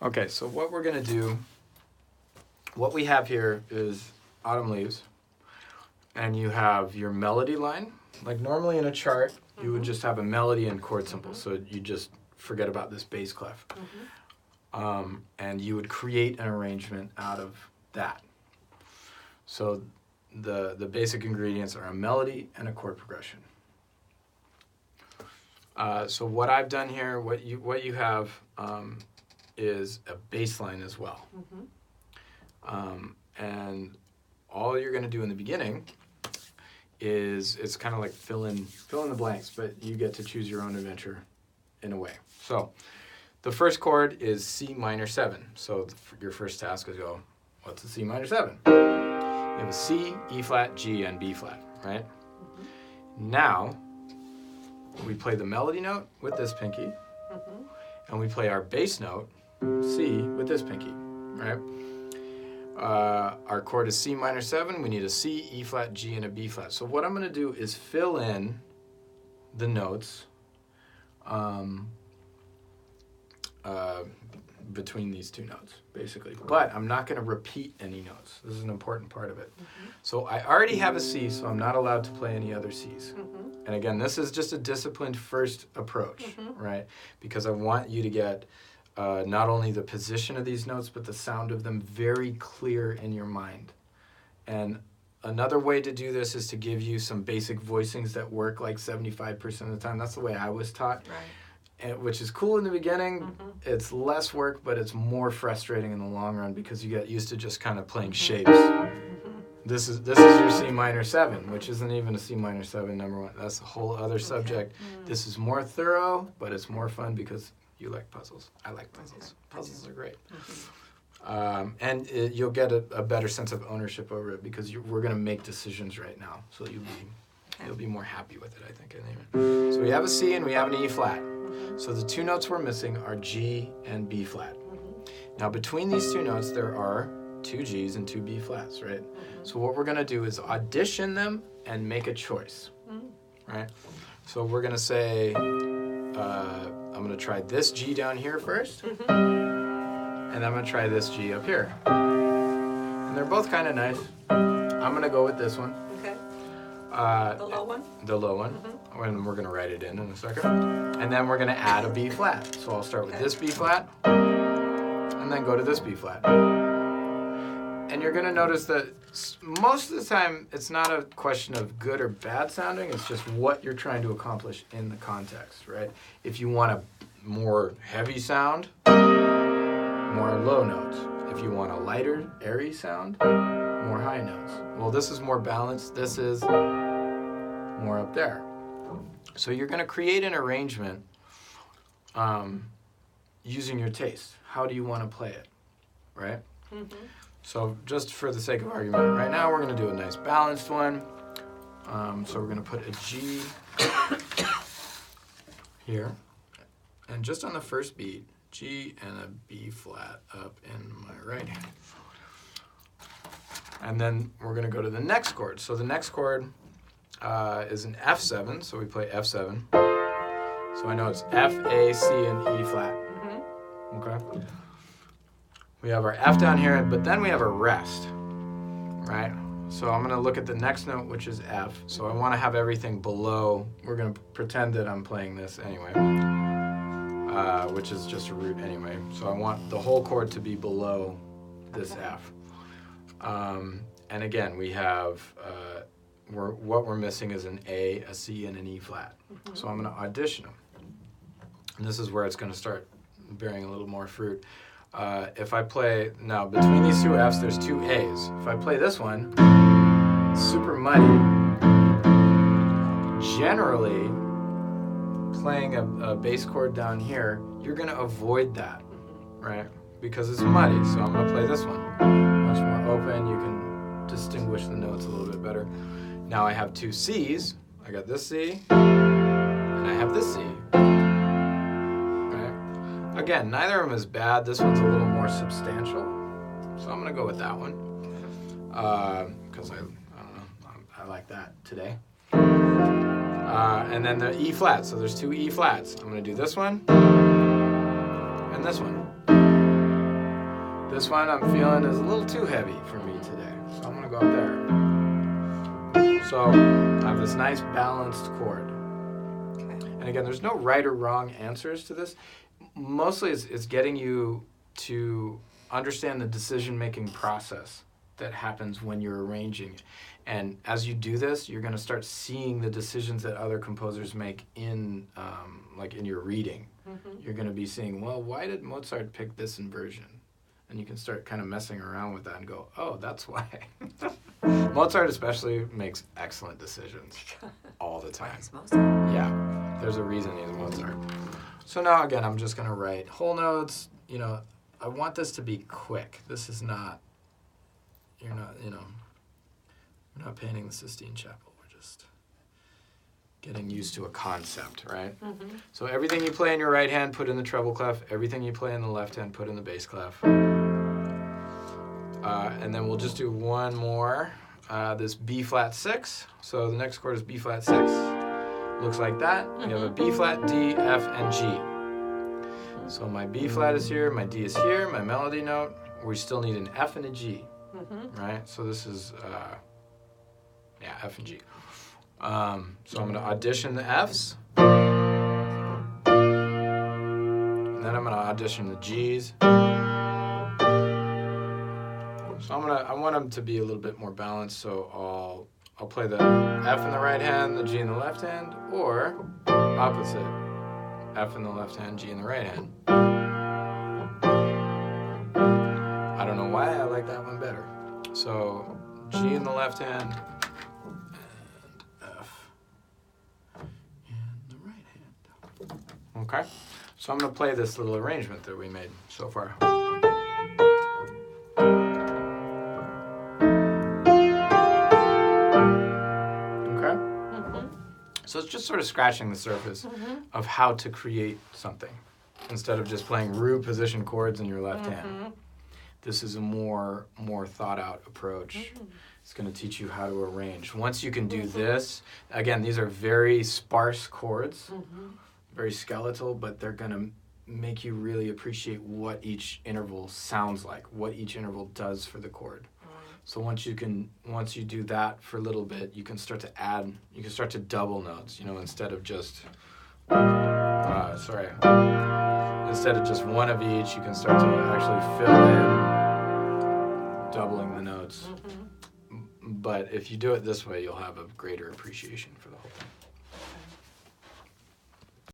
Okay, so what we're gonna do, what we have here is Autumn Leaves, and you have your melody line. Like normally in a chart, you would just have a melody and chord symbol, so you just forget about this bass clef. And you would create an arrangement out of that. So the basic ingredients are a melody and a chord progression. So what I've done here, what you have is a bass line as well. And all you're going to do in the beginning is it's kind of like fill in the blanks, but you get to choose your own adventure in a way. So the first chord is C minor 7. So your first task is go, what's a C minor 7? You have a C, E flat, G, and B flat, right? Now we play the melody note with this pinky, and we play our bass note, C, with this pinky, right? Our chord is C minor 7. We need a C, E flat, G, and a B flat. So what I'm going to do is fill in the notes between these two notes, basically. But I'm not going to repeat any notes. This is an important part of it. So I already have a C, so I'm not allowed to play any other Cs. And again, this is just a disciplined first approach, right? Because I want you to get not only the position of these notes, but the sound of them very clear in your mind. And another way to do this is to give you some basic voicings that work like 75% of the time. That's the way I was taught. Right. And, which is cool in the beginning. It's less work, but it's more frustrating in the long run because you get used to just kind of playing shapes. This is your C minor 7, which isn't even a C minor 7 number 1. That's a whole other subject. This is more thorough, but it's more fun because you like puzzles. I like puzzles. Puzzles are great. And you'll get a better sense of ownership over it because we're going to make decisions right now. So you'll be more happy with it, I think. So we have a C and we have an E flat. So the two notes we're missing are G and B flat. Now between these two notes there are 2 Gs and 2 B flats, right? So what we're going to do is audition them and make a choice, right? So we're going to say, I'm going to try this G down here first, and I'm going to try this G up here. And they're both kind of nice. I'm going to go with this one. Okay. The low one? The low one. And we're going to write it in a second. And then we're going to add a B flat. So I'll start with this B flat, and then go to this B flat. And you're going to notice that most of the time, it's not a question of good or bad sounding. It's just what you're trying to accomplish in the context, right? If you want a more heavy sound, more low notes. If you want a lighter, airy sound, more high notes. Well, this is more balanced. This is more up there. So you're going to create an arrangement using your taste. How do you want to play it, right? So just for the sake of argument, right now we're going to do a nice balanced one. So we're going to put a G here. And just on the first beat, G and a B flat up in my right hand. And then we're going to go to the next chord. So the next chord is an F7, so we play F7. So I know it's F, A, C, and E flat. Okay? We have our F down here, but then we have a rest, right? So I'm going to look at the next note, which is F. So I want to have everything below. We're going to pretend that I'm playing this anyway, which is just a root anyway. So I want the whole chord to be below this F. And again, we have, what we're missing is an A, a C, and an E flat. So I'm going to audition them. And this is where it's going to start bearing a little more fruit. If I play, now between these two Fs, there's 2 As. If I play this one, it's super muddy. Generally, playing a bass chord down here, you're going to avoid that, right? Because it's muddy, so I'm going to play this one. Much more open, you can distinguish the notes a little bit better. Now I have 2 Cs. I got this C, and I have this C. Right? Again, neither of them is bad. This one's a little more substantial, so I'm going to go with that one. Because I don't know, I like that today. And then the E flat, so there's 2 E flats. I'm going to do this one, and this one. This one I'm feeling is a little too heavy for me today, so I'm gonna go up there. So I have this nice balanced chord. Okay. And again, there's no right or wrong answers to this. Mostly it's getting you to understand the decision-making process that happens when you're arranging. And as you do this, you're going to start seeing the decisions that other composers make in your reading. Mm-hmm. You're going to be seeing, well, why did Mozart pick this inversion? And you can start kind of messing around with that and go, oh, that's why. Mozart especially makes excellent decisions all the time. He's Mozart. Yeah, there's a reason he's Mozart. So now, again, I'm just going to write whole notes. I want this to be quick. This is not, we're not painting the Sistine Chapel. We're just getting used to a concept, right? Mm-hmm. So everything you play in your right hand, put in the treble clef. Everything you play in the left hand, put in the bass clef. And then we'll just do one more. This B flat 6. So the next chord is B flat 6. Looks like that. We have a B flat, D, F, and G. So my B flat is here, my D is here, my melody note. We still need an F and a G, right? So this is, F and G. So I'm going to audition the Fs. And then I'm going to audition the Gs. So I want them to be a little bit more balanced, so I'll play the F in the right hand, the G in the left hand, or opposite. F in the left hand, G in the right hand. I don't know why I like that one better. So G in the left hand and F in the right hand. Okay? So I'm going to play this little arrangement that we made so far. So it's just sort of scratching the surface of how to create something instead of just playing root position chords in your left hand. This is a more thought out approach. It's going to teach you how to arrange. Once you can do this, again, these are very sparse chords, very skeletal, but they're going to make you really appreciate what each interval sounds like, what each interval does for the chord. So once you do that for a little bit, you can start to add, you can start to double notes, instead of just, instead of just one of each, you can start to actually fill in, doubling the notes. But if you do it this way, you'll have a greater appreciation for the whole thing.